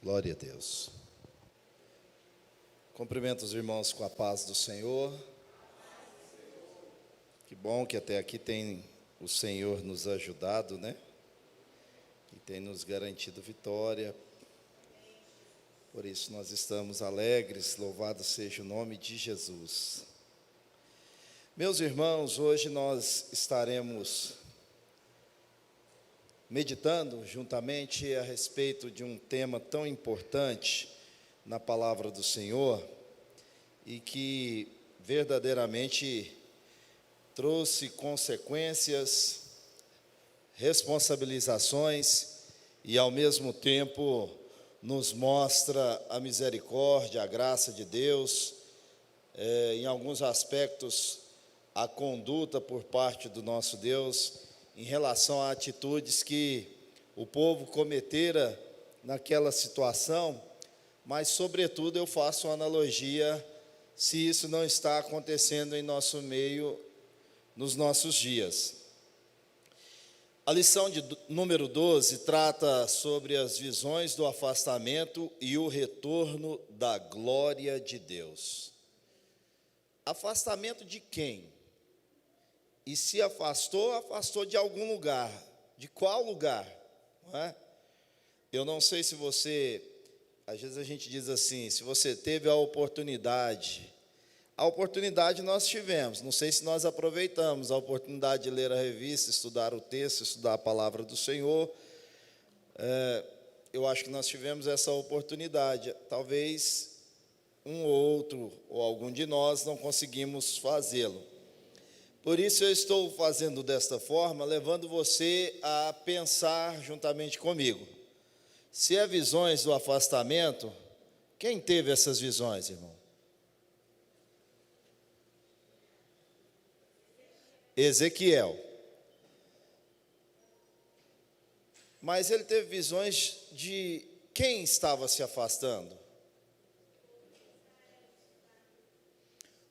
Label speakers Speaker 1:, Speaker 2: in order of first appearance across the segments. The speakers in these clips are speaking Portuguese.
Speaker 1: Glória a Deus. Cumprimento os irmãos com a paz do Senhor. Que bom que até aqui tem o Senhor nos ajudado, né? E tem nos garantido vitória. Por isso nós estamos alegres, louvado seja o nome de Jesus. Meus irmãos, hoje nós estaremos meditando juntamente a respeito de um tema tão importante na palavra do Senhor e que verdadeiramente trouxe consequências, responsabilizações e ao mesmo tempo nos mostra a misericórdia, a graça de Deus, em alguns aspectos a conduta por parte do nosso Deus em relação a atitudes que o povo cometera naquela situação, mas sobretudo eu faço uma analogia se isso não está acontecendo em nosso meio nos nossos dias. A lição de número 12 trata sobre as visões do afastamento e o retorno da glória de Deus. Afastamento de quem? E se afastou, afastou de algum lugar. De qual lugar? Não é? Eu não sei se você, às vezes a gente diz assim, se você teve a oportunidade nós tivemos, não sei se nós aproveitamos a oportunidade de ler a revista, estudar o texto, estudar a palavra do Senhor. Eu acho que nós tivemos essa oportunidade, talvez um ou outro, ou algum de nós não conseguimos fazê-lo. Por isso eu estou fazendo desta forma, levando você a pensar juntamente comigo. Se é visões do afastamento, quem teve essas visões, irmão? Ezequiel. Mas ele teve visões de quem estava se afastando?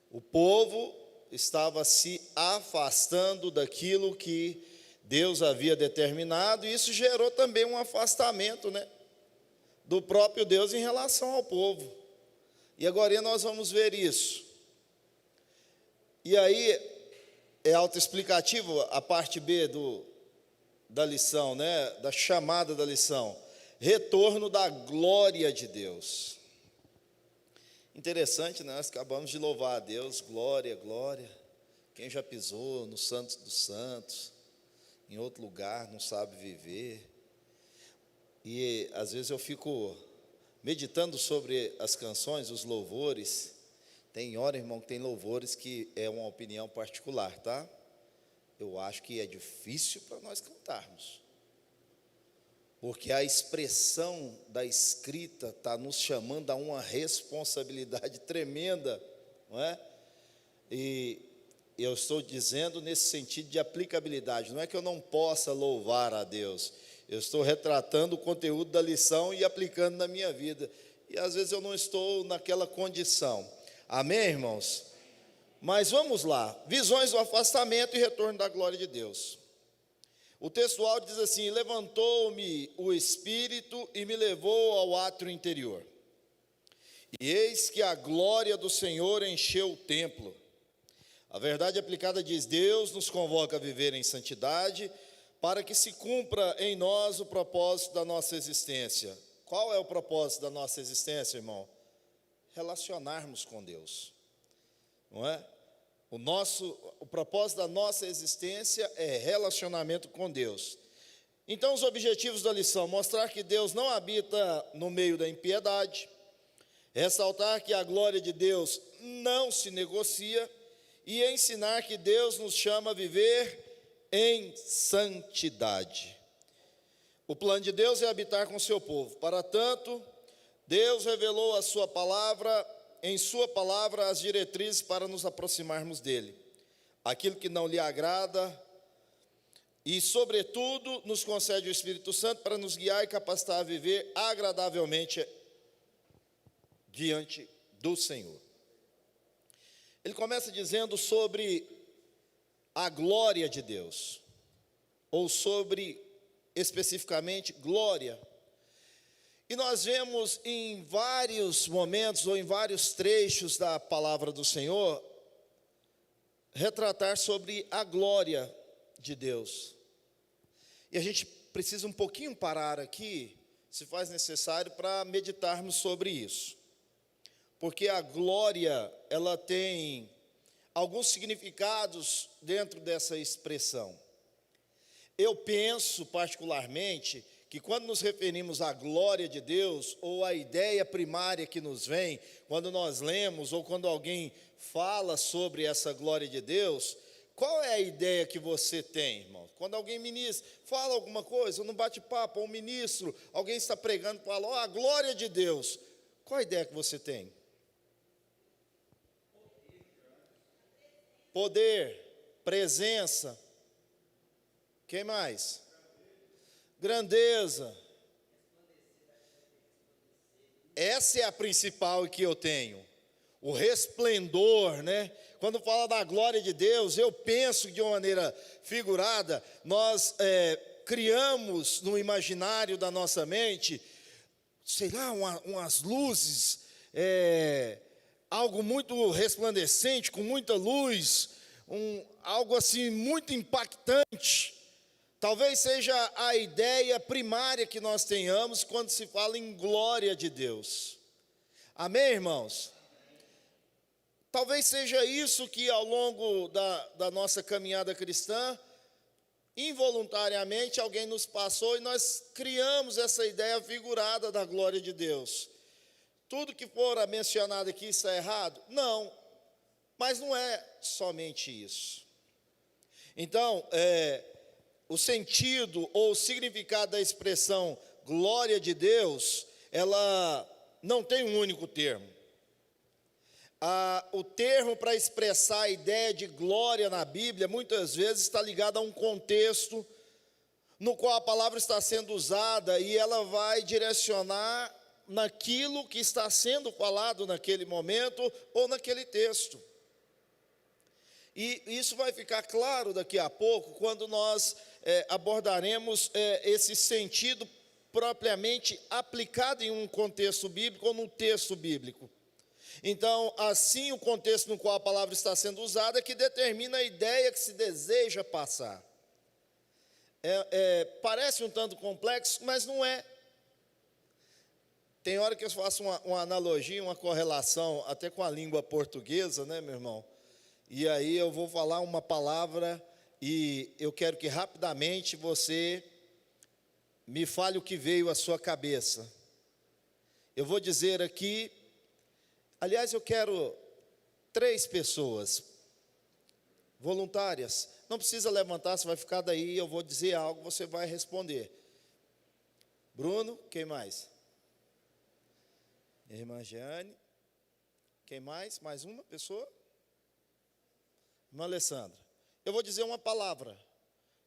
Speaker 1: O povo estava se afastando daquilo que Deus havia determinado, e isso gerou também um afastamento, né, do próprio Deus em relação ao povo. E agora nós vamos ver isso. E aí é autoexplicativo a parte B da lição, né, da chamada da lição. Retorno da glória de Deus. Interessante, né? Nós acabamos de louvar a Deus, glória, glória. Quem já pisou no Santos dos Santos, em outro lugar, não sabe viver. E às vezes eu fico meditando sobre as canções, os louvores. Tem hora, irmão, que tem louvores que é uma opinião particular, tá? Eu acho que é difícil para nós cantarmos. Porque a expressão da escrita está nos chamando a uma responsabilidade tremenda, não é? E eu estou dizendo nesse sentido de aplicabilidade. Não é que eu não possa louvar a Deus. Eu estou retratando o conteúdo da lição e aplicando na minha vida. E às vezes eu não estou naquela condição. Amém, irmãos? Mas vamos lá. Visões do afastamento e retorno da glória de Deus. O textual diz assim: levantou-me o Espírito e me levou ao átrio interior. E eis que a glória do Senhor encheu o templo. A verdade aplicada diz: Deus nos convoca a viver em santidade, para que se cumpra em nós o propósito da nossa existência. Qual é o propósito da nossa existência, irmão? Relacionarmos com Deus, não é? O propósito da nossa existência é relacionamento com Deus. Então, os objetivos da lição: mostrar que Deus não habita no meio da impiedade, ressaltar que a glória de Deus não se negocia e ensinar que Deus nos chama a viver em santidade. O plano de Deus é habitar com o seu povo. Para tanto, Deus revelou a sua palavra, em sua palavra, as diretrizes para nos aproximarmos dele. Aquilo que não lhe agrada e, sobretudo, nos concede o Espírito Santo para nos guiar e capacitar a viver agradavelmente diante do Senhor. Ele começa dizendo sobre a glória de Deus, ou sobre, especificamente, glória. E nós vemos em vários momentos, ou em vários trechos da palavra do Senhor, retratar sobre a glória de Deus. E a gente precisa um pouquinho parar aqui, se faz necessário, para meditarmos sobre isso. Porque a glória, ela tem alguns significados dentro dessa expressão. Eu penso particularmente que quando nos referimos à glória de Deus, ou à ideia primária que nos vem, quando nós lemos, ou quando alguém fala sobre essa glória de Deus, qual é a ideia que você tem, irmão? Quando alguém ministra, fala alguma coisa, no bate-papo, um ministro, alguém está pregando, fala, a glória de Deus. Qual a ideia que você tem? Poder, presença. Quem mais? Grandeza. Essa é a principal que eu tenho. O resplendor, né? Quando fala da glória de Deus, eu penso de uma maneira figurada, nós criamos no imaginário da nossa mente, sei lá, umas luzes, algo muito resplandecente, com muita luz, algo assim muito impactante. Talvez seja a ideia primária que nós tenhamos quando se fala em glória de Deus. Amém, irmãos? Talvez seja isso que ao longo da nossa caminhada cristã, involuntariamente alguém nos passou e nós criamos essa ideia figurada da glória de Deus. Tudo que for mencionado aqui está errado? Não, mas não é somente isso. Então, o sentido ou o significado da expressão glória de Deus, ela não tem um único termo. O termo para expressar a ideia de glória na Bíblia, muitas vezes está ligado a um contexto no qual a palavra está sendo usada e ela vai direcionar naquilo que está sendo falado naquele momento ou naquele texto. E isso vai ficar claro daqui a pouco, quando nós abordaremos esse sentido propriamente aplicado em um contexto bíblico ou num texto bíblico. Então, assim, o contexto no qual a palavra está sendo usada é que determina a ideia que se deseja passar. Parece um tanto complexo, mas não é. Tem hora que eu faço uma analogia, uma correlação, até com a língua portuguesa, né, meu irmão? E aí eu vou falar uma palavra e eu quero que rapidamente você me fale o que veio à sua cabeça. Eu vou dizer aqui, aliás, eu quero 3 pessoas voluntárias. Não precisa levantar, você vai ficar daí, eu vou dizer algo, você vai responder. Bruno, quem mais? Irmã Jeane. Quem mais? Mais uma pessoa? Irmã Alessandra. Eu vou dizer uma palavra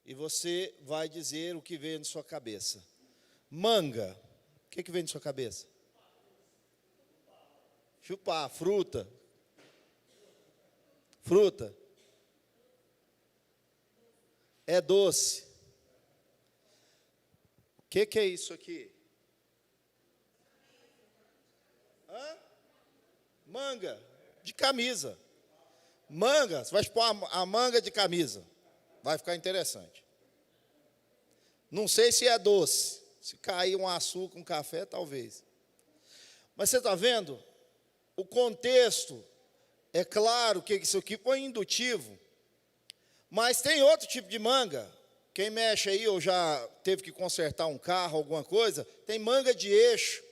Speaker 1: e você vai dizer o que veio na sua cabeça. Manga. O que veio na sua cabeça? Chupar. Fruta. Fruta. É doce. O que é isso aqui? Manga de camisa. Manga, você vai pôr a manga de camisa. Vai ficar interessante. Não sei se é doce. Se cair um açúcar, um café, talvez. Mas você está vendo? O contexto, é claro que isso aqui foi indutivo. Mas tem outro tipo de manga. Quem mexe aí ou já teve que consertar um carro, alguma coisa, tem manga de eixo.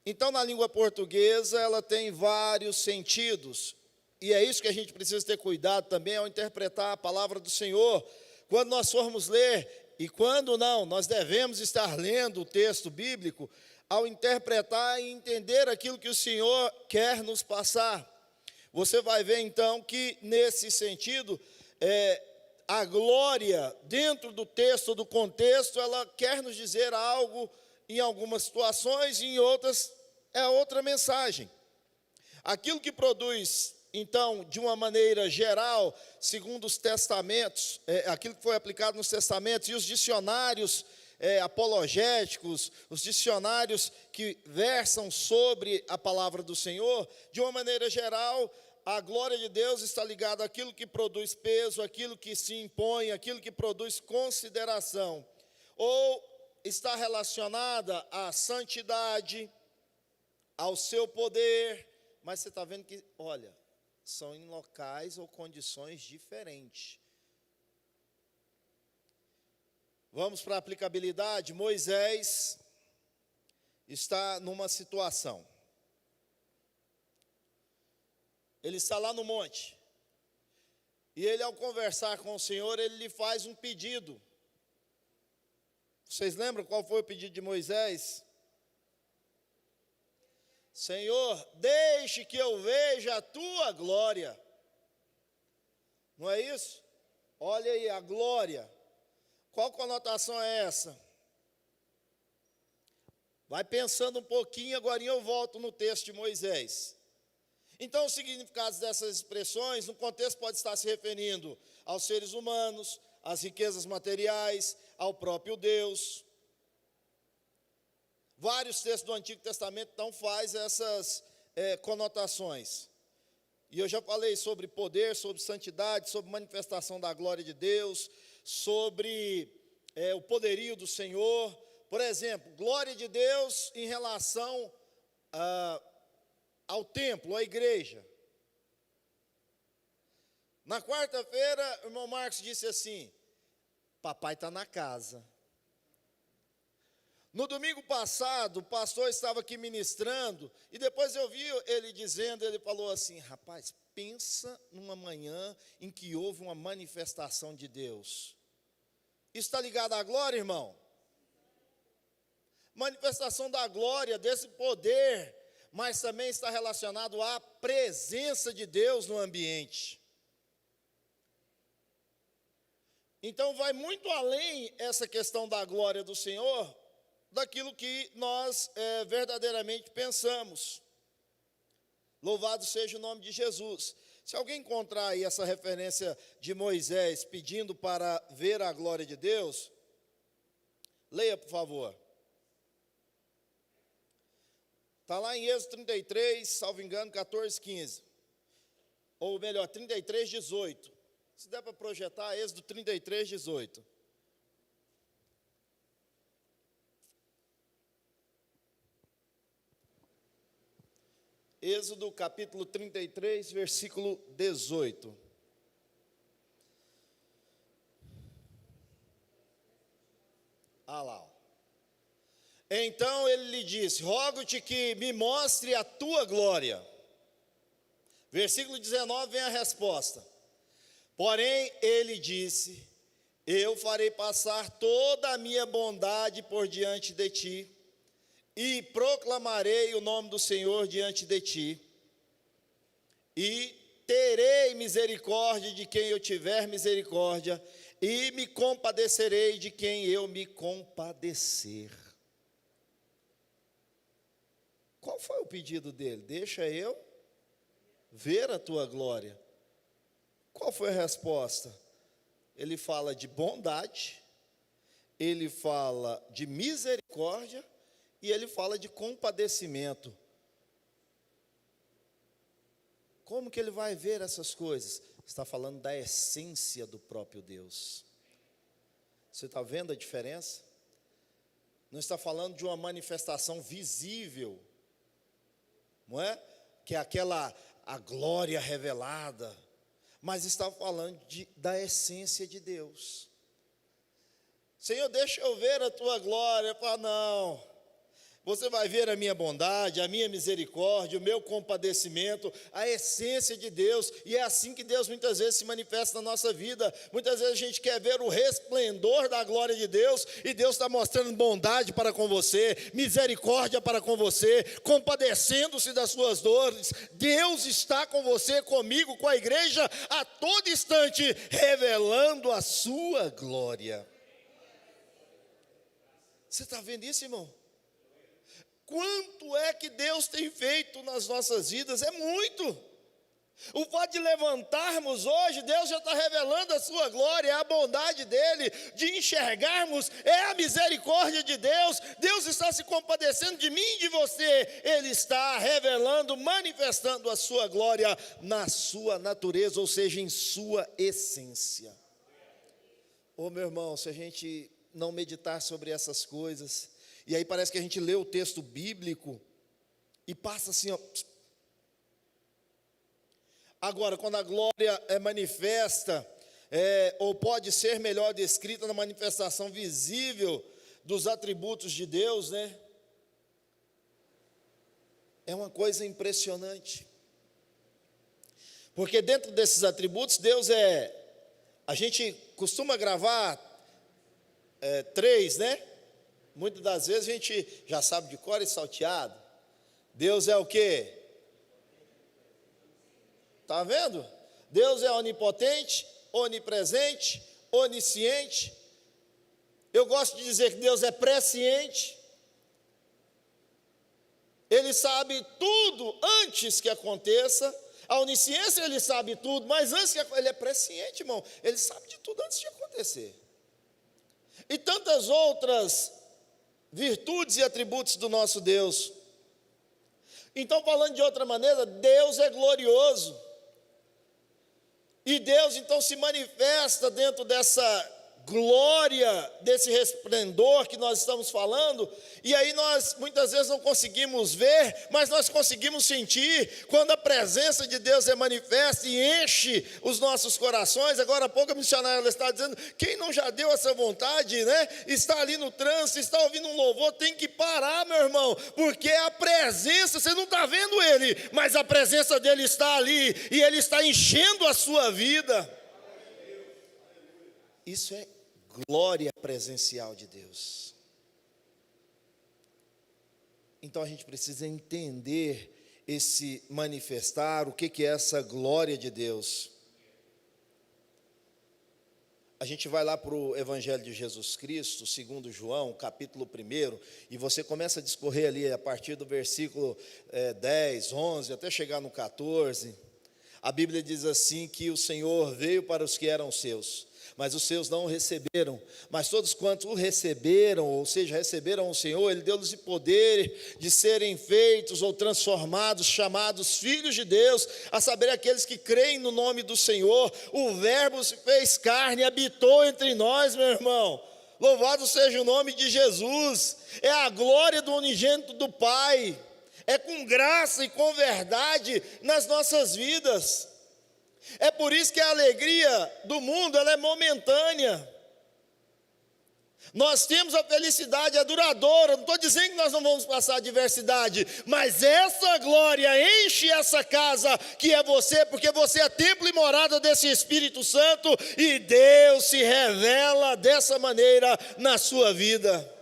Speaker 1: Então, na língua portuguesa, ela tem vários sentidos. E é isso que a gente precisa ter cuidado também ao interpretar a palavra do Senhor. Quando nós formos ler, e quando não, nós devemos estar lendo o texto bíblico, ao interpretar e entender aquilo que o Senhor quer nos passar. Você vai ver, então, que nesse sentido, a glória, dentro do texto, do contexto, ela quer nos dizer algo em algumas situações e em outras é outra mensagem. Aquilo que produz, então, de uma maneira geral, segundo os testamentos, aquilo que foi aplicado nos testamentos e os dicionários apologéticos, os dicionários que versam sobre a palavra do Senhor, de uma maneira geral, a glória de Deus está ligada àquilo que produz peso, àquilo que se impõe, àquilo que produz consideração, ou está relacionada à santidade, ao seu poder, mas você está vendo que, olha, são em locais ou condições diferentes. Vamos para a aplicabilidade. Moisés está numa situação. Ele está lá no monte. E ele, ao conversar com o Senhor, ele lhe faz um pedido. Vocês lembram qual foi o pedido de Moisés? Senhor, deixe que eu veja a tua glória. Não é isso? Olha aí a glória. Qual conotação é essa? Vai pensando um pouquinho, agora eu volto no texto de Moisés. Então, os significados dessas expressões, no contexto, pode estar se referindo aos seres humanos, às riquezas materiais, ao próprio Deus. Vários textos do Antigo Testamento, então, fazem essas conotações. E eu já falei sobre poder, sobre santidade, sobre manifestação da glória de Deus, sobre o poderio do Senhor. Por exemplo, glória de Deus em relação ao templo, à igreja. Na quarta-feira, o irmão Marcos disse assim: papai está na casa. No domingo passado, o pastor estava aqui ministrando, e depois eu vi ele dizendo, ele falou assim: rapaz, pensa numa manhã em que houve uma manifestação de Deus. Isso está ligado à glória, irmão? Manifestação da glória, desse poder, mas também está relacionado à presença de Deus no ambiente. Então vai muito além essa questão da glória do Senhor, daquilo que nós verdadeiramente pensamos. Louvado seja o nome de Jesus. Se alguém encontrar aí essa referência de Moisés pedindo para ver a glória de Deus, leia, por favor. Está lá em Êxodo 33, salvo engano, 14, 15. Ou melhor, 33, 18. Se der para projetar, Êxodo 33, 18. Êxodo capítulo 33, versículo 18. Ah lá. Ó. Então ele lhe disse: rogo-te que me mostre a tua glória. Versículo 19 vem a resposta. Porém ele disse: eu farei passar toda a minha bondade por diante de ti, e proclamarei o nome do Senhor diante de ti, e terei misericórdia de quem eu tiver misericórdia, e me compadecerei de quem eu me compadecer. Qual foi o pedido dele? Deixa eu ver a tua glória. Qual foi a resposta? Ele fala de bondade, ele fala de misericórdia, e ele fala de compadecimento. Como que ele vai ver essas coisas? Está falando da essência do próprio Deus. Você está vendo a diferença? Não está falando de uma manifestação visível, não é? Que é a glória revelada, mas está falando da essência de Deus. Senhor, deixa eu ver a tua glória. Fala, não. Você vai ver a minha bondade, a minha misericórdia, o meu compadecimento, a essência de Deus. E é assim que Deus muitas vezes se manifesta na nossa vida. Muitas vezes a gente quer ver o resplendor da glória de Deus, e Deus está mostrando bondade para com você, misericórdia para com você, compadecendo-se das suas dores. Deus está com você, comigo, com a igreja, a todo instante, revelando a sua glória. Você está vendo isso, irmão? Quanto é que Deus tem feito nas nossas vidas? É muito. O fato de levantarmos hoje, Deus já está revelando a sua glória, é a bondade dEle, de enxergarmos, é a misericórdia de Deus. Deus está se compadecendo de mim e de você. Ele está revelando, manifestando a sua glória na sua natureza, ou seja, em sua essência. Ô meu irmão, se a gente não meditar sobre essas coisas, e aí parece que a gente lê o texto bíblico e passa assim, ó. Agora, quando a glória é manifesta, ou pode ser melhor descrita na manifestação visível dos atributos de Deus, né? É uma coisa impressionante. Porque dentro desses atributos, Deus a gente costuma gravar 3, né? Muitas das vezes a gente já sabe de cor e salteado. Deus é o quê? Está vendo? Deus é onipotente, onipresente, onisciente. Eu gosto de dizer que Deus é presciente. Ele sabe tudo antes que aconteça. A onisciência, ele sabe tudo, mas antes que ele é presciente, irmão. Ele sabe de tudo antes de acontecer. E tantas outras virtudes e atributos do nosso Deus. Então, falando de outra maneira, Deus é glorioso. E Deus então se manifesta dentro dessa glória, desse resplendor que nós estamos falando, e aí nós muitas vezes não conseguimos ver, mas nós conseguimos sentir, quando a presença de Deus é manifesta e enche os nossos corações. Agora há pouco a missionária ela está dizendo, quem não já deu essa vontade, né? Está ali no trânsito, está ouvindo um louvor, tem que parar, meu irmão, porque a presença, você não está vendo ele, mas a presença dele está ali, e ele está enchendo a sua vida. Isso é glória presencial de Deus. Então a gente precisa entender esse manifestar, o que é essa glória de Deus. A gente vai lá para o Evangelho de Jesus Cristo, segundo João, capítulo 1, e você começa a discorrer ali a partir do versículo 10, 11, até chegar no 14. A Bíblia diz assim, que o Senhor veio para os que eram seus, mas os seus não o receberam. Mas todos quantos o receberam, ou seja, receberam o Senhor, Ele deu-lhes o poder de serem feitos ou transformados, chamados filhos de Deus, a saber, aqueles que creem no nome do Senhor. O Verbo se fez carne e habitou entre nós, meu irmão. Louvado seja o nome de Jesus. É a glória do unigênito do Pai. É com graça e com verdade nas nossas vidas. É por isso que a alegria do mundo ela é momentânea. Nós temos a felicidade, é duradoura. Não estou dizendo que nós não vamos passar adversidade, mas essa glória enche essa casa que é você, porque você é templo e morada desse Espírito Santo, e Deus se revela dessa maneira na sua vida.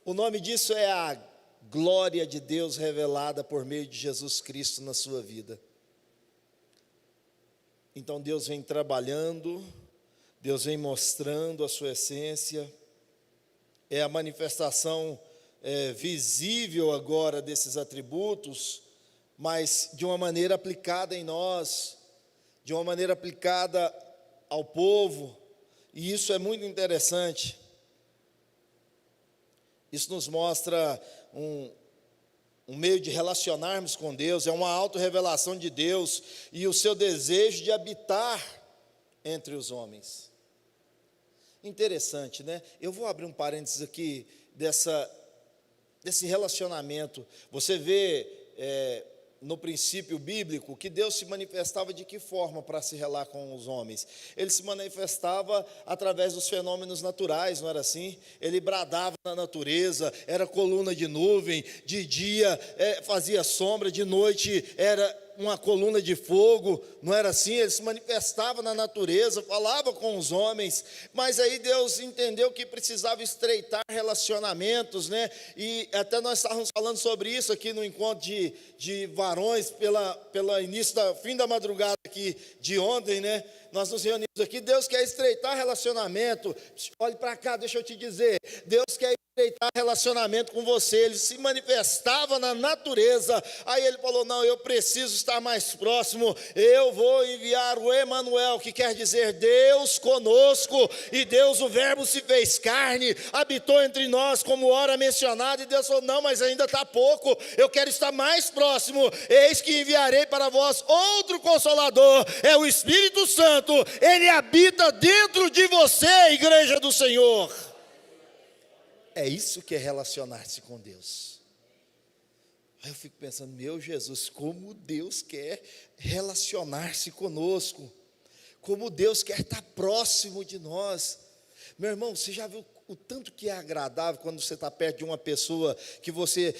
Speaker 1: O nome disso é a glória de Deus revelada por meio de Jesus Cristo na sua vida. Então Deus vem trabalhando, Deus vem mostrando a sua essência, é a manifestação visível agora desses atributos, mas de uma maneira aplicada em nós, de uma maneira aplicada ao povo, e isso é muito interessante. Isso nos mostra um meio de relacionarmos com Deus, é uma autorrevelação de Deus e o seu desejo de habitar entre os homens. Interessante, né? Eu vou abrir um parênteses aqui desse relacionamento. Você vê no princípio bíblico que Deus se manifestava de que forma para se relacionar com os homens? Ele se manifestava através dos fenômenos naturais, não era assim? Ele bradava na natureza, era coluna de nuvem, de dia fazia sombra, de noite era uma coluna de fogo, não era assim? Ele se manifestava na natureza, falava com os homens, mas aí Deus entendeu que precisava estreitar relacionamentos, né? E até nós estávamos falando sobre isso aqui no encontro de varões, pela fim da madrugada aqui de ontem, né? nós nos reunimos aqui, Deus quer estreitar relacionamento. Olhe para cá, deixa eu te dizer, Deus quer estreitar relacionamento com você. Ele se manifestava na natureza, aí ele falou, não, eu preciso estar mais próximo, eu vou enviar o Emanuel, que quer dizer Deus conosco, e Deus, o verbo se fez carne, habitou entre nós, como ora mencionado, e Deus falou, não, mas ainda está pouco, eu quero estar mais próximo, eis que enviarei para vós outro Consolador, é o Espírito Santo, ele habita dentro de você, igreja do Senhor. É isso que é relacionar-se com Deus. Aí eu fico pensando, meu Jesus, como Deus quer relacionar-se conosco, como Deus quer estar próximo de nós. Meu irmão, você já viu o tanto que é agradável quando você está perto de uma pessoa que você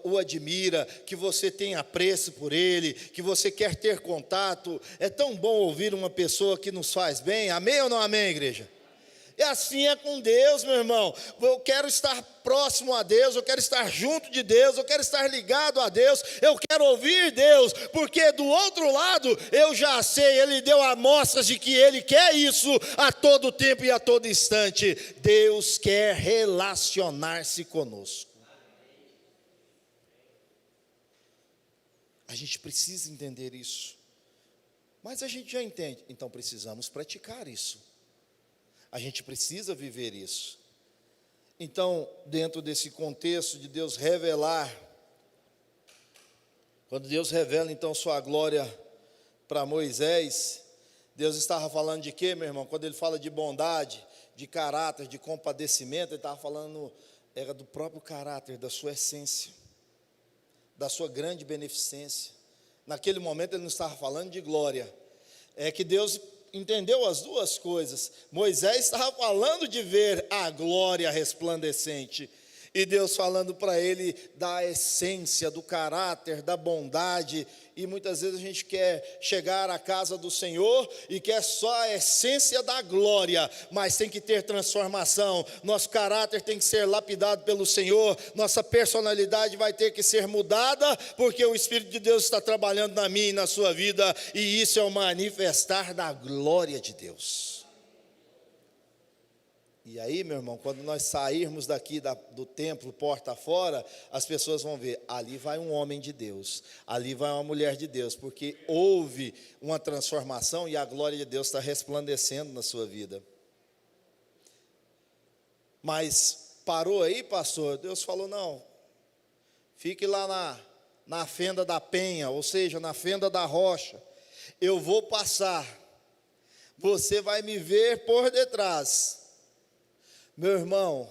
Speaker 1: o admira, que você tem apreço por ele, que você quer ter contato? É tão bom ouvir uma pessoa que nos faz bem. Amém ou não amém, igreja? E assim é com Deus, meu irmão. Eu quero estar próximo a Deus, eu quero estar junto de Deus, eu quero estar ligado a Deus, eu quero ouvir Deus, porque do outro lado, eu já sei, Ele deu amostras de que Ele quer isso a todo tempo e a todo instante. Deus quer relacionar-se conosco. A gente precisa entender isso, mas a gente já entende, então precisamos praticar isso. A gente precisa viver isso. Então, dentro desse contexto de Deus revelar, quando Deus revela então sua glória para Moisés, Deus estava falando de quê, meu irmão? Quando ele fala de bondade, de caráter, de compadecimento, ele estava falando, era do próprio caráter, da sua essência, da sua grande beneficência. Naquele momento ele não estava falando de glória, é que Deus entendeu as duas coisas. Moisés estava falando de ver a glória resplandecente, e Deus falando para ele da essência, do caráter, da bondade. E muitas vezes a gente quer chegar à casa do Senhor e quer só a essência da glória, mas tem que ter transformação. Nosso caráter tem que ser lapidado pelo Senhor, nossa personalidade vai ter que ser mudada, porque o Espírito de Deus está trabalhando na minha e na sua vida, e isso é o manifestar da glória de Deus. E aí, meu irmão, quando nós sairmos daqui do templo, porta fora, as pessoas vão ver, ali vai um homem de Deus, ali vai uma mulher de Deus, porque houve uma transformação e a glória de Deus está resplandecendo na sua vida. Mas parou aí, pastor? Deus falou, não, fique lá na fenda da penha, ou seja, na fenda da rocha, eu vou passar, você vai me ver por detrás. Meu irmão,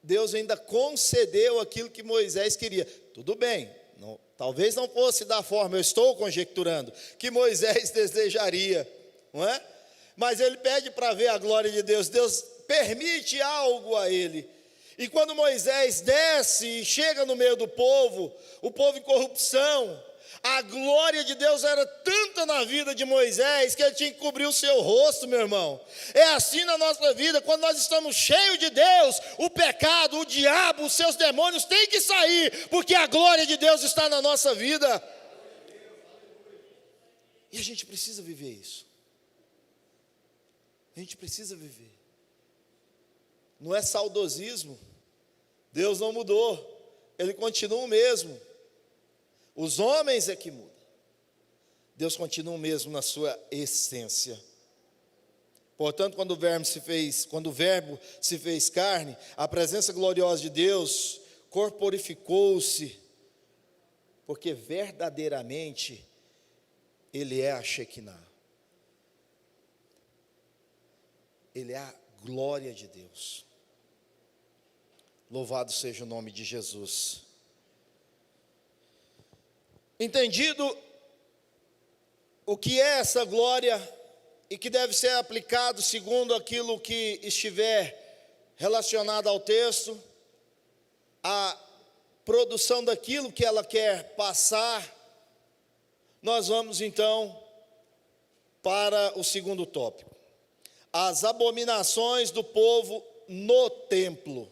Speaker 1: Deus ainda concedeu aquilo que Moisés queria. Tudo bem, talvez não fosse da forma, eu estou conjecturando, que Moisés desejaria, não é? Mas ele pede para ver a glória de Deus, Deus permite algo a ele. E quando Moisés desce e chega no meio do povo, o povo em corrupção, a glória de Deus era tanta na vida de Moisés, que ele tinha que cobrir o seu rosto, meu irmão. É assim na nossa vida, quando nós estamos cheios de Deus, o pecado, o diabo, os seus demônios têm que sair, porque a glória de Deus está na nossa vida. E a gente precisa viver isso. A gente precisa viver. Não é saudosismo. Deus não mudou, Ele continua o mesmo. Os homens é que mudam. Deus continua o mesmo na sua essência. Portanto, quando o verbo se fez carne, a presença gloriosa de Deus corporificou-se, porque verdadeiramente Ele é a Shekinah. Ele é a glória de Deus. Louvado seja o nome de Jesus. Entendido o que é essa glória e que deve ser aplicado segundo aquilo que estiver relacionado ao texto, a produção daquilo que ela quer passar, nós vamos então para o segundo tópico: as abominações do povo no templo.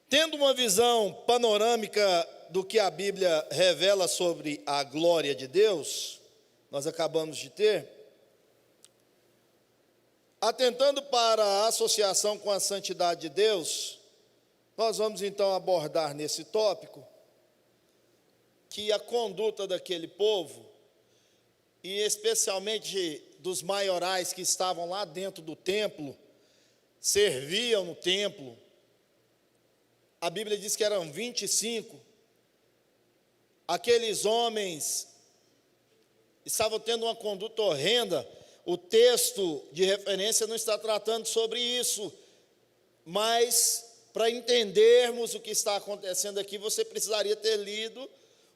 Speaker 1: Tendo uma visão panorâmica do que a Bíblia revela sobre a glória de Deus, nós acabamos de ter, atentando para a associação com a santidade de Deus, nós vamos então abordar nesse tópico que a conduta daquele povo, e especialmente dos maiorais que estavam lá dentro do templo, serviam no templo, a Bíblia diz que eram 25, aqueles homens estavam tendo uma conduta horrenda. O texto de referência não está tratando sobre isso, mas para entendermos o que está acontecendo aqui, você precisaria ter lido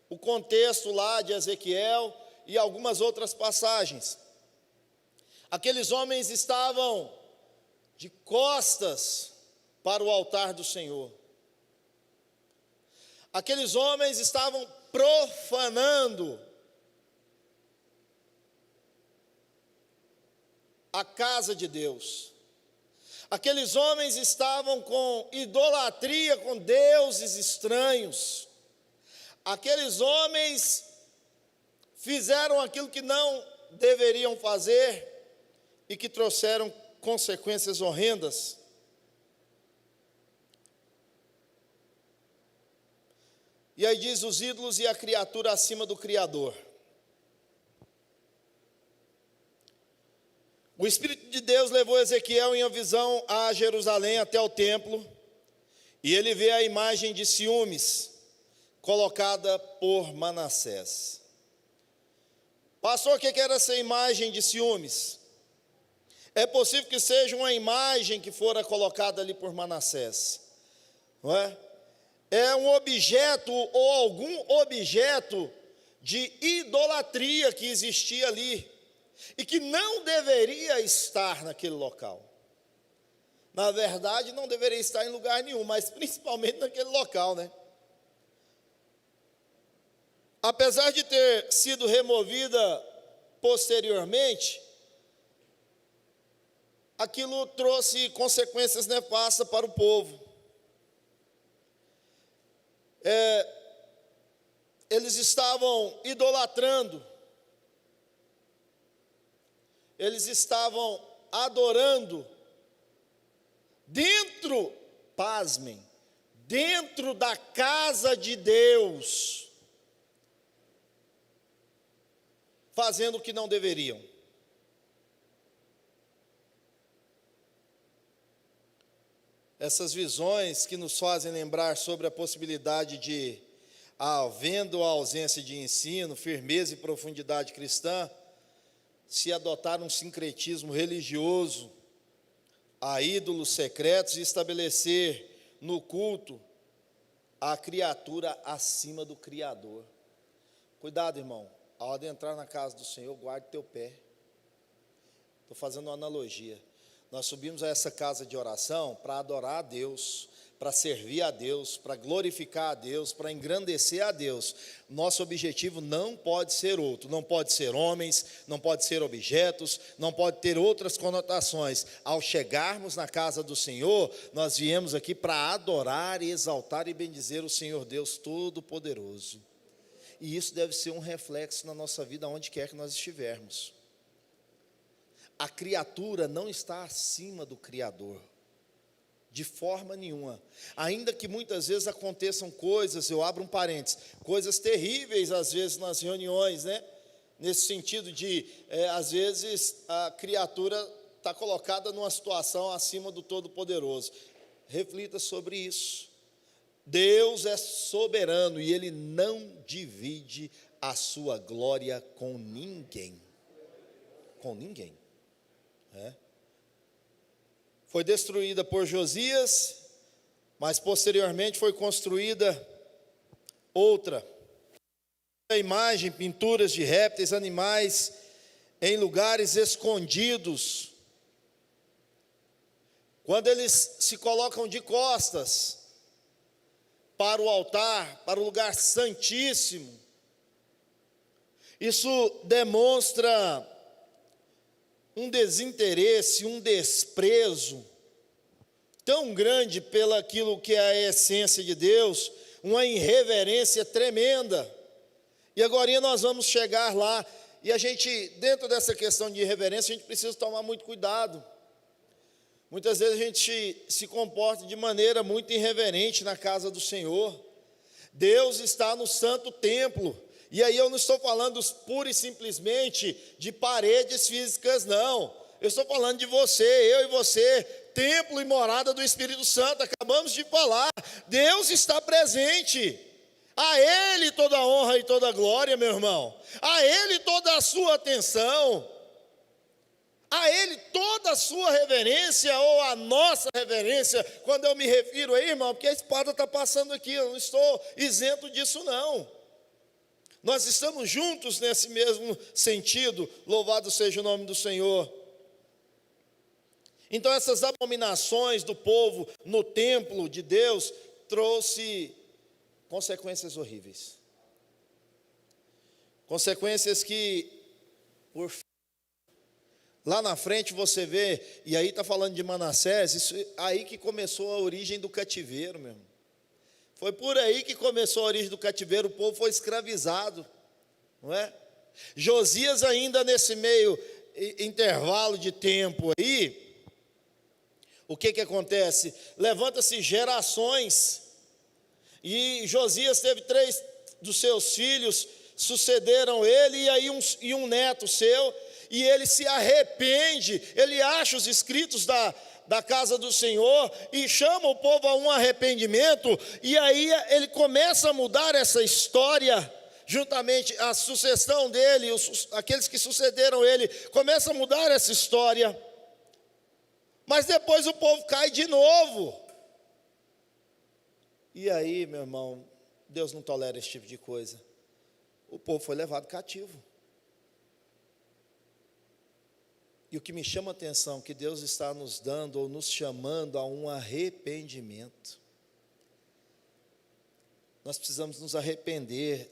Speaker 1: o contexto lá de Ezequiel e algumas outras passagens. Aqueles homens estavam de costas para o altar do Senhor. Aqueles homens estavam profanando a casa de Deus. Aqueles homens estavam com idolatria, com deuses estranhos. Aqueles homens fizeram aquilo que não deveriam fazer e que trouxeram consequências horrendas. E aí diz: os ídolos e a criatura acima do Criador. O Espírito de Deus levou Ezequiel em uma visão a Jerusalém até o templo, e ele vê a imagem de ciúmes colocada por Manassés. Pastor, o que era essa imagem de ciúmes? É possível que seja uma imagem que fora colocada ali por Manassés, não é? É um objeto ou algum objeto de idolatria que existia ali e que não deveria estar naquele local. Na verdade, não deveria estar em lugar nenhum, mas principalmente naquele local, né? Apesar de ter sido removida posteriormente, aquilo trouxe consequências nefastas para o povo. Eles estavam idolatrando, eles estavam adorando dentro, pasmem, dentro da casa de Deus, fazendo o que não deveriam. Essas visões que nos fazem lembrar sobre a possibilidade de, havendo a ausência de ensino, firmeza e profundidade cristã, se adotar um sincretismo religioso a ídolos secretos e estabelecer no culto a criatura acima do Criador. Cuidado, irmão, a hora de entrar na casa do Senhor, guarde teu pé. Estou fazendo uma analogia. Nós subimos a essa casa de oração para adorar a Deus, para servir a Deus, para glorificar a Deus, para engrandecer a Deus. Nosso objetivo não pode ser outro, não pode ser homens, não pode ser objetos, não pode ter outras conotações. Ao chegarmos na casa do Senhor, nós viemos aqui para adorar, exaltar e bendizer o Senhor Deus Todo-Poderoso. E isso deve ser um reflexo na nossa vida, onde quer que nós estivermos. A criatura não está acima do Criador, de forma nenhuma. Ainda que muitas vezes aconteçam coisas, eu abro um parênteses, coisas terríveis às vezes nas reuniões, né? Nesse sentido de, às vezes, a criatura está colocada numa situação acima do Todo-Poderoso. Reflita sobre isso. Deus é soberano e Ele não divide a sua glória com ninguém. Com ninguém. Foi destruída por Josias, mas posteriormente foi construída outra. A imagem, pinturas de répteis, animais em lugares escondidos. Quando eles se colocam de costas para o altar, para o lugar santíssimo, isso demonstra um desinteresse, um desprezo tão grande pelaquilo que é a essência de Deus, uma irreverência tremenda. E agora nós vamos chegar lá. E a gente, dentro dessa questão de irreverência, a gente precisa tomar muito cuidado. Muitas vezes a gente se comporta de maneira muito irreverente na casa do Senhor. Deus está no santo templo. E aí eu não estou falando pura e simplesmente de paredes físicas, não. Eu estou falando de você, eu e você, templo e morada do Espírito Santo. Acabamos de falar, Deus está presente. A Ele toda a honra e toda a glória, meu irmão. A Ele toda a sua atenção. A Ele toda a sua reverência, ou a nossa reverência, quando eu me refiro aí, irmão, porque a espada está passando aqui, eu não estou isento disso, não. Nós estamos juntos nesse mesmo sentido, louvado seja o nome do Senhor. Então, essas abominações do povo no templo de Deus trouxe consequências horríveis. Consequências que, por lá na frente você vê, e aí está falando de Manassés, isso aí que começou a origem do cativeiro, meu irmão. Foi por aí que começou a origem do cativeiro, o povo foi escravizado, não é? Josias ainda nesse meio intervalo de tempo aí, o que acontece? Levanta-se gerações, e Josias teve 3 dos seus filhos, sucederam ele, e aí um neto seu, e ele se arrepende, ele acha os escritos da casa do Senhor, e chama o povo a um arrependimento, e aí ele começa a mudar essa história, juntamente a sucessão dele, aqueles que sucederam ele, começa a mudar essa história, mas depois o povo cai de novo, e aí, meu irmão, Deus não tolera esse tipo de coisa, o povo foi levado cativo. E o que me chama a atenção, que Deus está nos dando, ou nos chamando a um arrependimento. Nós precisamos nos arrepender.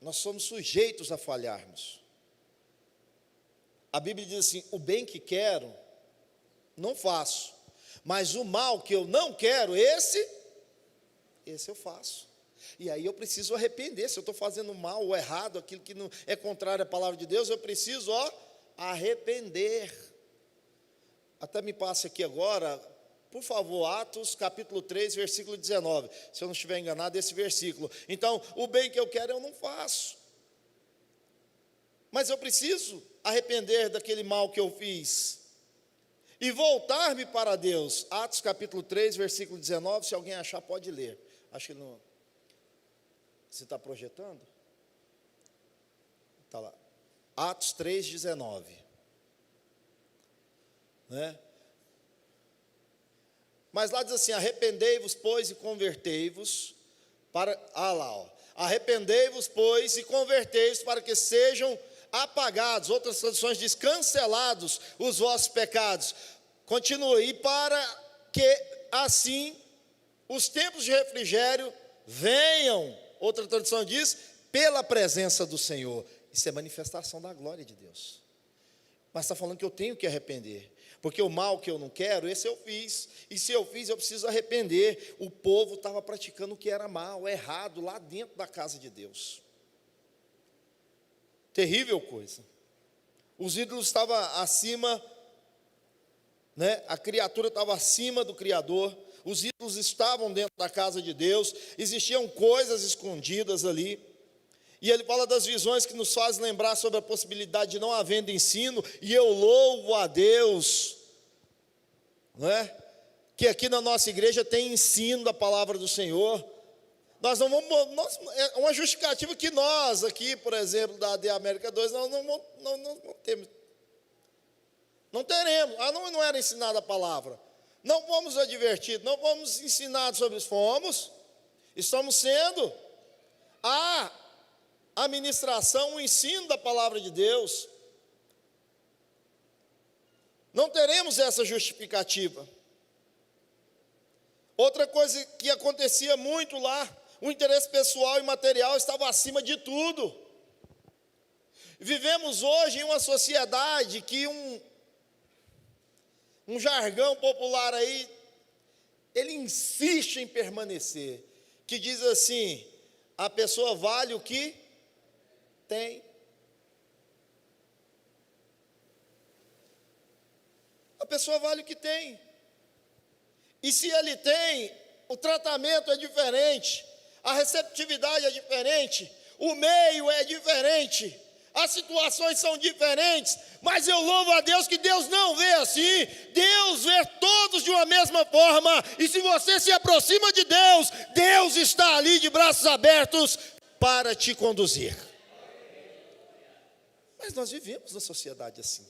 Speaker 1: Nós somos sujeitos a falharmos. A Bíblia diz assim, o bem que quero, não faço. Mas o mal que eu não quero, esse eu faço. E aí eu preciso arrepender, se eu estou fazendo mal ou errado, aquilo que não é contrário à palavra de Deus, eu preciso, arrepender. Até me passe aqui agora, por favor, Atos capítulo 3, versículo 19, se eu não estiver enganado, esse versículo. Então, o bem que eu quero eu não faço, mas eu preciso arrepender daquele mal que eu fiz, e voltar-me para Deus. Atos capítulo 3, versículo 19, se alguém achar pode ler, acho que não... Você está projetando? Está lá. Atos 3,19. Né? Mas lá diz assim, arrependei-vos, pois, e convertei-vos para... Arrependei-vos, pois, e convertei-vos para que sejam apagados. Outras traduções diz, cancelados os vossos pecados. Continua, e para que assim os tempos de refrigério venham. Outra tradução diz, pela presença do Senhor. Isso é manifestação da glória de Deus. Mas está falando que eu tenho que arrepender. Porque o mal que eu não quero, esse eu fiz. E se eu fiz, eu preciso arrepender. O povo estava praticando o que era mal, errado, lá dentro da casa de Deus. Terrível coisa. Os ídolos estavam acima, né? A criatura estava acima do Criador. Os ídolos estavam dentro da casa de Deus, existiam coisas escondidas ali, e ele fala das visões que nos fazem lembrar sobre a possibilidade de não havendo ensino, e eu louvo a Deus, não é? Que aqui na nossa igreja tem ensino da palavra do Senhor. Nós não vamos, é uma justificativa que nós aqui, por exemplo, da AD América 2, nós não temos, não teremos, não era ensinada a palavra. Não fomos advertidos, não fomos ensinados sobre isso, estamos sendo a administração, o ensino da palavra de Deus. Não teremos essa justificativa. Outra coisa que acontecia muito lá, o interesse pessoal e material estava acima de tudo. Vivemos hoje em uma sociedade que um jargão popular aí, ele insiste em permanecer, que diz assim, a pessoa vale o que tem. A pessoa vale o que tem. E se ele tem, o tratamento é diferente, a receptividade é diferente, o meio é diferente, as situações são diferentes, mas eu louvo a Deus que Deus não vê assim, Deus vê todos de uma mesma forma, e se você se aproxima de Deus, Deus está ali de braços abertos para te conduzir. Mas nós vivemos na sociedade assim.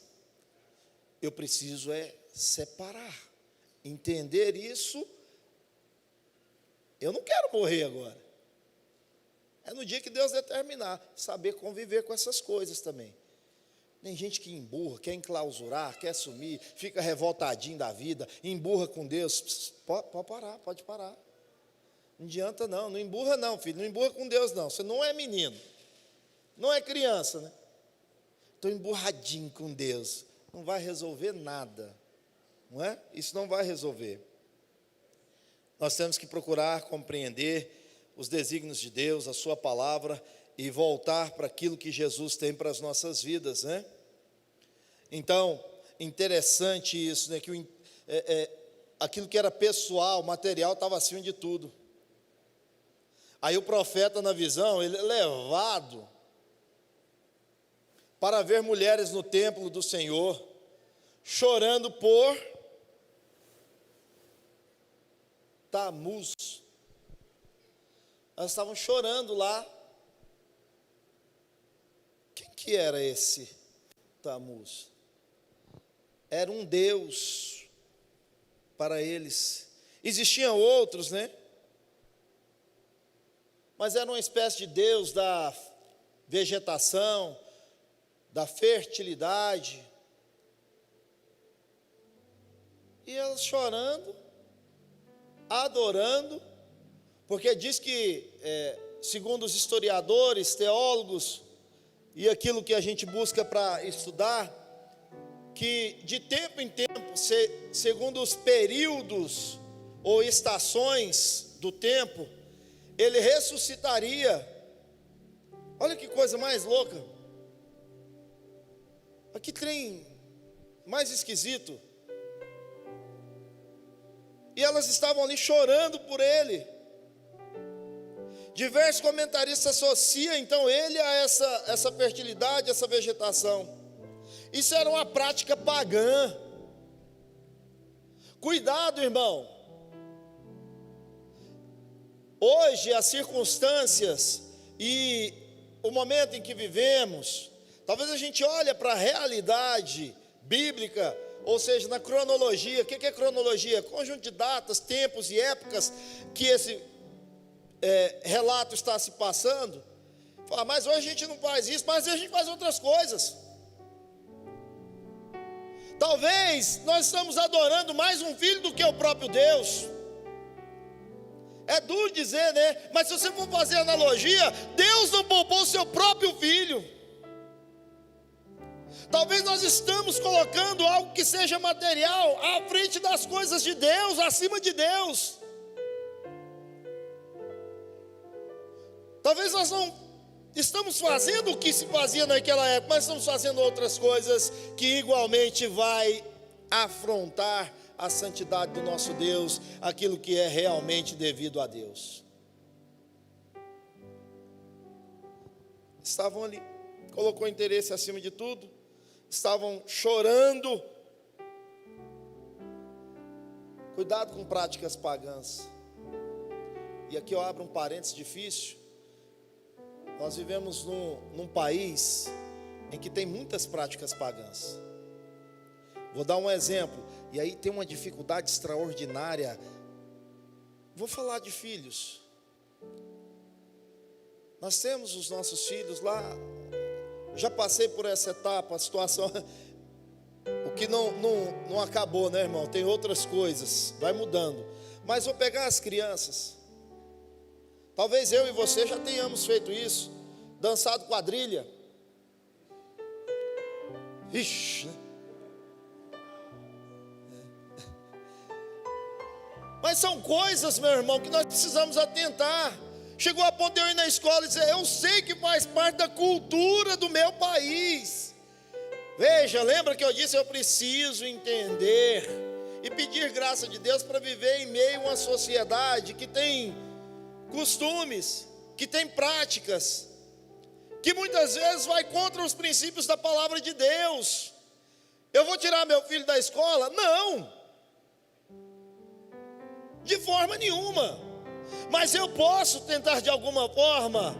Speaker 1: Eu preciso separar, entender isso. Eu não quero morrer agora. É no dia que Deus determinar, saber conviver com essas coisas também. Tem gente que emburra, quer enclausurar, quer sumir, fica revoltadinho da vida, emburra com Deus. Pode parar, pode parar. Não adianta não emburra não, filho, não emburra com Deus não. Você não é menino, não é criança, né? Estou emburradinho com Deus. Não vai resolver nada, não é? Isso não vai resolver. Nós temos que procurar compreender os desígnios de Deus, a sua palavra, e voltar para aquilo que Jesus tem para as nossas vidas, né? Então, interessante isso, né? Que aquilo que era pessoal, material, estava acima de tudo. Aí o profeta, na visão, ele é levado para ver mulheres no templo do Senhor, chorando por Tamuz. Elas estavam chorando lá. Quem que era esse Tamuz? Era um deus para eles. Existiam outros, né? Mas era uma espécie de deus da vegetação, da fertilidade. E elas chorando, adorando, porque diz que, segundo os historiadores, teólogos, e aquilo que a gente busca para estudar, que de tempo em tempo, segundo os períodos ou estações do tempo, ele ressuscitaria. Olha que coisa mais louca. Que trem mais esquisito. E elas estavam ali chorando por ele. Diversos comentaristas associam então ele a essa fertilidade, essa vegetação. Isso era uma prática pagã. Cuidado, irmão. Hoje as circunstâncias e o momento em que vivemos, talvez a gente olhe para a realidade bíblica, ou seja, na cronologia. O que é cronologia? Conjunto de datas, tempos e épocas que esse relato está se passando. Fala, mas hoje a gente não faz isso, mas a gente faz outras coisas. Talvez nós estamos adorando mais um filho do que o próprio Deus. É duro dizer, né? Mas se você for fazer analogia, Deus não poupou o seu próprio filho. Talvez nós estamos colocando algo que seja material à frente das coisas de Deus, acima de Deus. Talvez nós não estamos fazendo o que se fazia naquela época, mas estamos fazendo outras coisas que igualmente vai afrontar a santidade do nosso Deus, aquilo que é realmente devido a Deus. Estavam ali, colocou interesse acima de tudo, estavam chorando. Cuidado com práticas pagãs. E aqui eu abro um parênteses difícil. Nós vivemos num país em que tem muitas práticas pagãs. Vou dar um exemplo, e aí tem uma dificuldade extraordinária. Vou falar de filhos. Nós temos os nossos filhos lá. Já passei por essa etapa, a situação, o que não acabou, né, irmão? Tem outras coisas, vai mudando. Mas vou pegar as crianças. Talvez eu e você já tenhamos feito isso, dançado quadrilha. Ixi, né? Mas são coisas, meu irmão, que nós precisamos atentar. Chegou a ponto de eu ir na escola e dizer: eu sei que faz parte da cultura do meu país. Veja, lembra que eu disse: eu preciso entender e pedir graça de Deus para viver em meio a uma sociedade que tem costumes, que tem práticas, que muitas vezes vai contra os princípios da palavra de Deus. Eu vou tirar meu filho da escola? Não, de forma nenhuma. Mas eu posso tentar de alguma forma,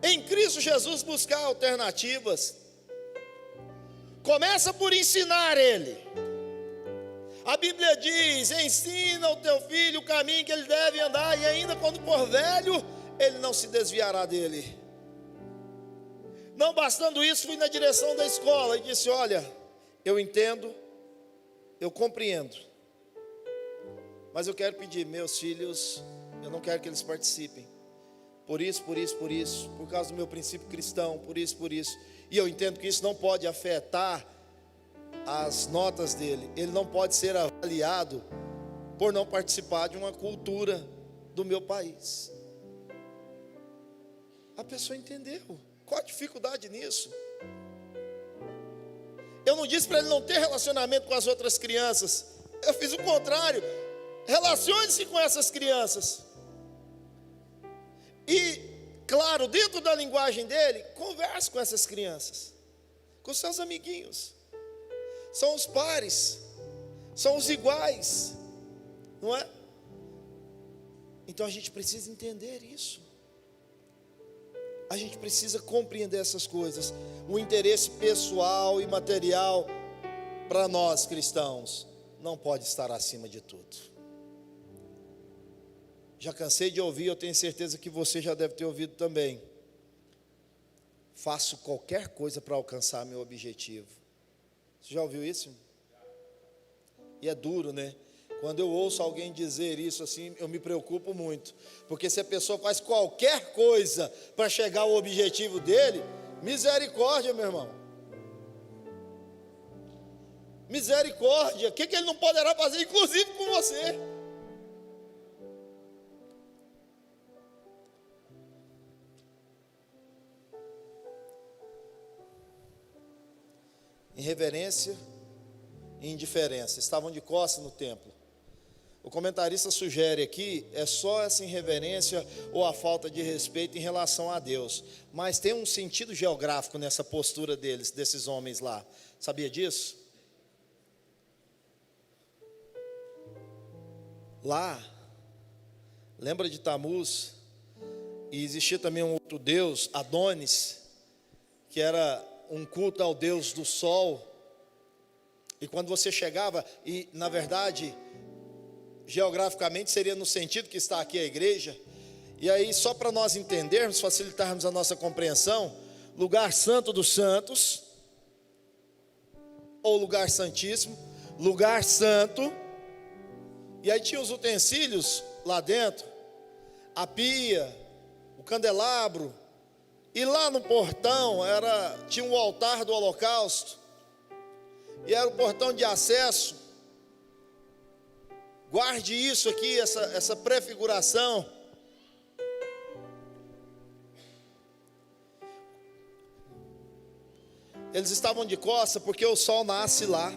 Speaker 1: em Cristo Jesus, buscar alternativas. Começa por ensinar ele. A Bíblia diz: ensina o teu filho o caminho que ele deve andar, e ainda quando for velho, ele não se desviará dele. Não bastando isso, fui na direção da escola e disse: olha, eu entendo, eu compreendo, mas eu quero pedir, meus filhos, eu não quero que eles participem, por isso, por causa do meu princípio cristão, por isso, e eu entendo que isso não pode afetar as notas dele, ele não pode ser avaliado por não participar de uma cultura do meu país. A pessoa entendeu. Qual a dificuldade nisso? Eu não disse para ele não ter relacionamento com as outras crianças, eu fiz o contrário. Relacione-se com essas crianças. E, claro, dentro da linguagem dele, converse com essas crianças, com seus amiguinhos. São os pares, são os iguais, não é? Então a gente precisa entender isso. A gente precisa compreender essas coisas. O interesse pessoal e material, para nós cristãos, não pode estar acima de tudo. Já cansei de ouvir, eu tenho certeza que você já deve ter ouvido também: faço qualquer coisa para alcançar meu objetivo. Você já ouviu isso? E é duro, né? Quando eu ouço alguém dizer isso assim, eu me preocupo muito, porque se a pessoa faz qualquer coisa para chegar ao objetivo dele, misericórdia, meu irmão. Misericórdia. O que ele não poderá fazer, inclusive com você? Irreverência e indiferença. Estavam de costas no templo. O comentarista sugere aqui, é só essa irreverência ou a falta de respeito em relação a Deus. Mas tem um sentido geográfico nessa postura deles, desses homens lá. Sabia disso? Lá, lembra de Tamuz? E existia também um outro deus, Adonis, que era um culto ao deus do sol. E quando você chegava, e na verdade, geograficamente seria no sentido que está aqui a igreja, e aí só para nós entendermos, facilitarmos a nossa compreensão, lugar santo dos santos, ou lugar santíssimo, lugar santo, e aí tinha os utensílios lá dentro, a pia, o candelabro, e lá no portão tinha um altar do holocausto, e era o portão de acesso. Guarde isso aqui, essa prefiguração. Eles estavam de costa porque o sol nasce lá.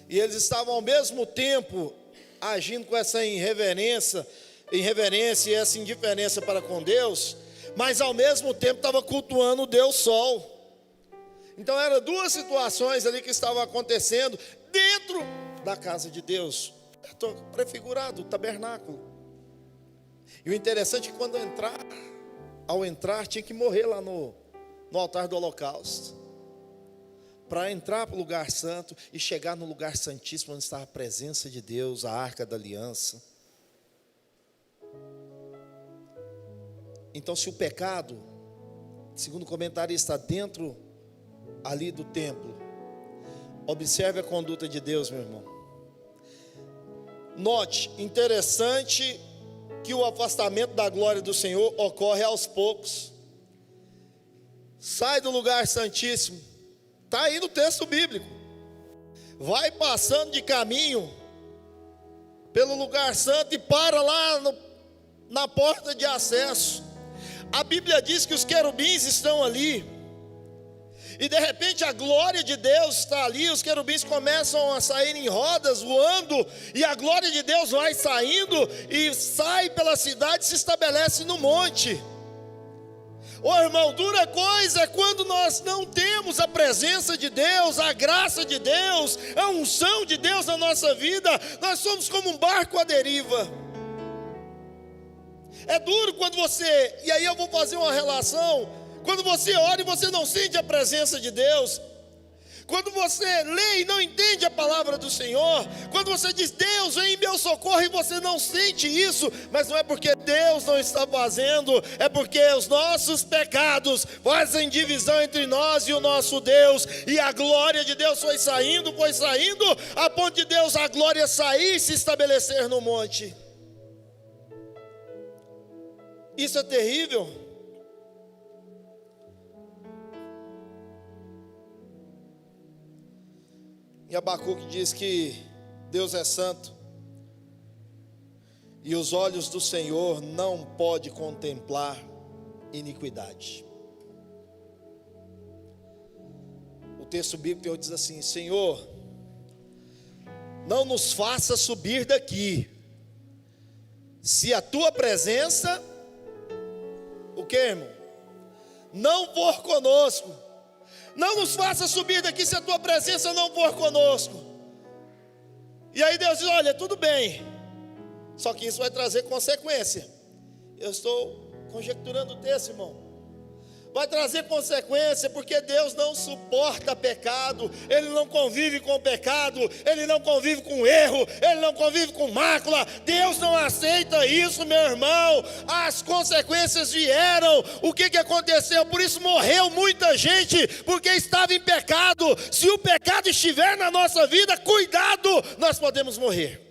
Speaker 1: E eles estavam ao mesmo tempo agindo com essa irreverência e essa indiferença para com Deus, mas ao mesmo tempo estava cultuando o Deus Sol. Então eram duas situações ali que estavam acontecendo dentro da casa de Deus, prefigurado, o tabernáculo. E o interessante é que ao entrar tinha que morrer lá no altar do holocausto, para entrar para o lugar santo e chegar no lugar santíssimo, onde estava a presença de Deus, a arca da aliança. Então, se o pecado, segundo o comentário, está dentro ali do templo, observe a conduta de Deus, meu irmão. Note, interessante que o afastamento da glória do Senhor ocorre aos poucos. Sai do lugar santíssimo, está aí no texto bíblico, vai passando de caminho pelo lugar santo e para lá
Speaker 2: na porta de acesso. A Bíblia diz que os querubins estão ali, e de repente a glória de Deus está ali. Os querubins começam a sair em rodas, voando, e a glória de Deus vai saindo, e sai pela cidade e se estabelece no monte. Ô irmão, dura coisa é quando nós não temos a presença de Deus, a graça de Deus, a unção de Deus na nossa vida. Nós somos como um barco à deriva. É duro quando você, e aí eu vou fazer uma relação, quando você ora e você não sente a presença de Deus, quando você lê e não entende a palavra do Senhor, quando você diz, Deus vem em meu socorro, e você não sente isso, mas não é porque Deus não está fazendo, é porque os nossos pecados fazem divisão entre nós e o nosso Deus, e a glória de Deus foi saindo, a ponto de Deus, a glória sair e se estabelecer no monte. Isso é terrível. E Abacuque diz que Deus é santo, e os olhos do Senhor não podem contemplar iniquidade. O texto bíblico diz assim: Senhor, não nos faça subir daqui, se a tua presença, o que, irmão? Não for conosco. Não nos faça subir daqui se a tua presença não for conosco. E aí Deus diz, olha, tudo bem, só que isso vai trazer consequência. Eu estou conjecturando o texto, irmão. Vai trazer consequência, porque Deus não suporta pecado, Ele não convive com pecado, Ele não convive com erro, Ele não convive com mácula. Deus não aceita isso, meu irmão. As consequências vieram. O que aconteceu? Por isso morreu muita gente, porque estava em pecado. Se o pecado estiver na nossa vida, cuidado, nós podemos morrer.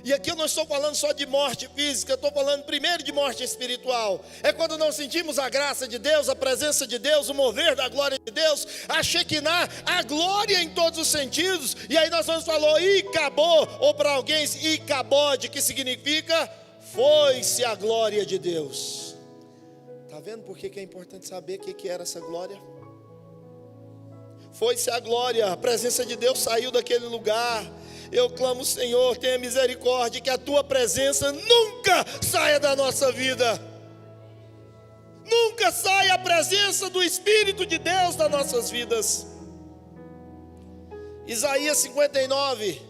Speaker 2: E aqui eu não estou falando só de morte física, eu estou falando primeiro de morte espiritual. É quando não sentimos a graça de Deus, a presença de Deus, o mover da glória de Deus, a Shekinah, a glória em todos os sentidos. E aí nós vamos falar Icabô, ou para alguém Icabode, que significa foi-se a glória de Deus. Está vendo por que é importante saber o que era essa glória? Foi-se a glória, a presença de Deus saiu daquele lugar. Eu clamo, Senhor, tenha misericórdia, que a tua presença nunca saia da nossa vida. Nunca saia a presença do Espírito de Deus das nossas vidas. Isaías 59,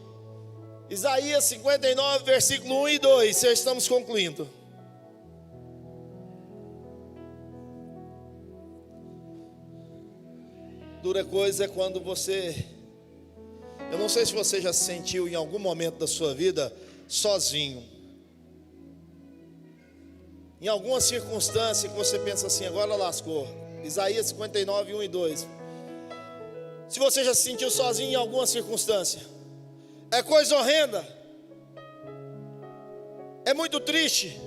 Speaker 2: versículo 1 e 2, já estamos concluindo. Dura coisa é quando você... Eu não sei se você já se sentiu em algum momento da sua vida sozinho. Em alguma circunstância que você pensa assim, agora lascou. Isaías 59, 1 e 2. Se você já se sentiu sozinho em alguma circunstância, é coisa horrenda. É muito triste.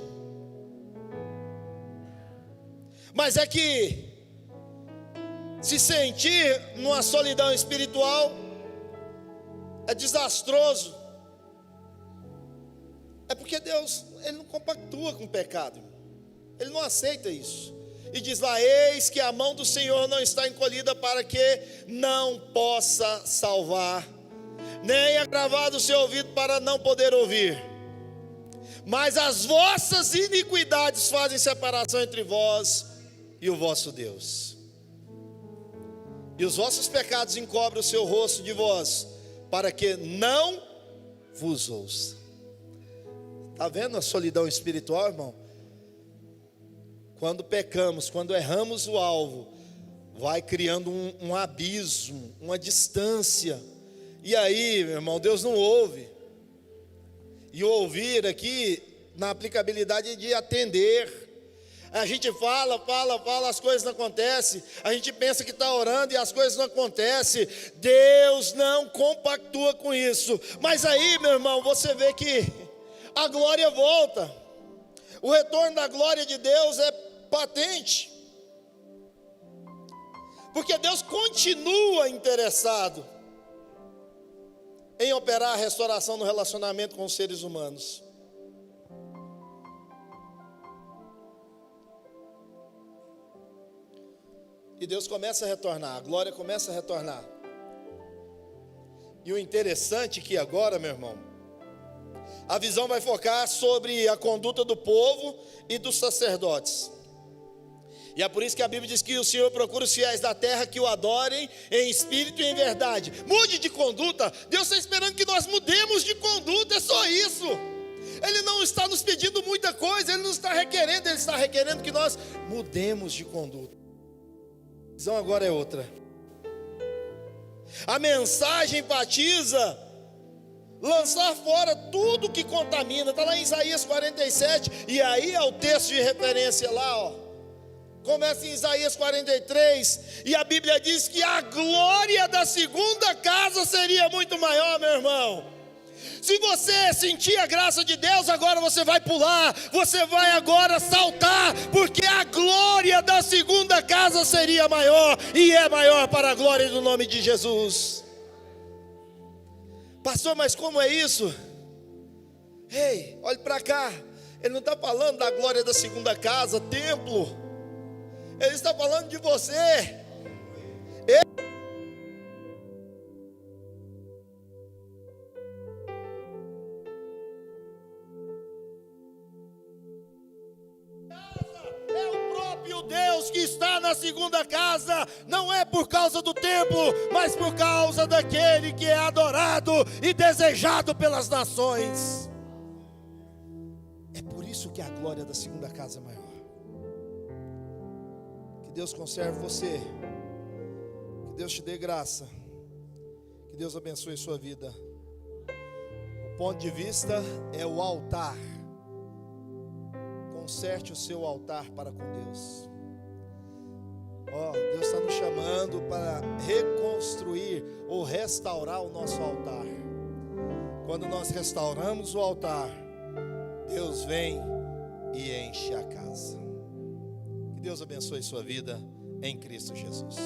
Speaker 2: Mas é que se sentir numa solidão espiritual é desastroso. É porque Deus, Ele não compactua com o pecado. Ele não aceita isso. E diz lá, eis que a mão do Senhor não está encolhida para que não possa salvar, nem agravado o seu ouvido para não poder ouvir. Mas as vossas iniquidades fazem separação entre vós e o vosso Deus. E os vossos pecados encobrem o seu rosto de vós, para que não vos ouça. Está vendo a solidão espiritual, irmão? Quando pecamos, quando erramos o alvo, vai criando um abismo, uma distância. E aí, meu irmão, Deus não ouve. E o ouvir aqui, na aplicabilidade de atender. A gente fala, as coisas não acontecem. A gente pensa que está orando e as coisas não acontecem. Deus não compactua com isso. Mas aí, meu irmão, você vê que a glória volta. O retorno da glória de Deus é patente. Porque Deus continua interessado em operar a restauração no relacionamento com os seres humanos. E Deus começa a retornar, a glória começa a retornar. E o interessante é que agora, meu irmão, a visão vai focar sobre a conduta do povo e dos sacerdotes. E é por isso que a Bíblia diz que o Senhor procura os fiéis da terra que o adorem em espírito e em verdade. Mude de conduta. Deus está esperando que nós mudemos de conduta, é só isso. Ele não está nos pedindo muita coisa, Ele não está requerendo, Ele está requerendo que nós mudemos de conduta. A visão agora é outra. A mensagem enfatiza lançar fora tudo que contamina. Está lá em Isaías 47, e aí é o texto de referência lá, ó. Começa em Isaías 43, e a Bíblia diz que a glória da segunda casa seria muito maior, meu irmão. Se você sentir a graça de Deus, agora você vai pular, você vai agora saltar, porque a glória da segunda casa seria maior, e é maior para a glória do nome de Jesus. Pastor, mas como é isso? Ei, olhe para cá, ele não está falando da glória da segunda casa, templo. Ele está falando de você. É o próprio Deus que está na segunda casa. Não é por causa do templo, mas por causa daquele que é adorado e desejado pelas nações. É por isso que a glória da segunda casa é maior. Deus conserve você, que Deus te dê graça, que Deus abençoe sua vida. O ponto de vista é o altar. Conserte o seu altar para com Deus. Deus está nos chamando para reconstruir ou restaurar o nosso altar. Quando nós restauramos o altar, Deus vem e enche a casa. Deus abençoe sua vida em Cristo Jesus.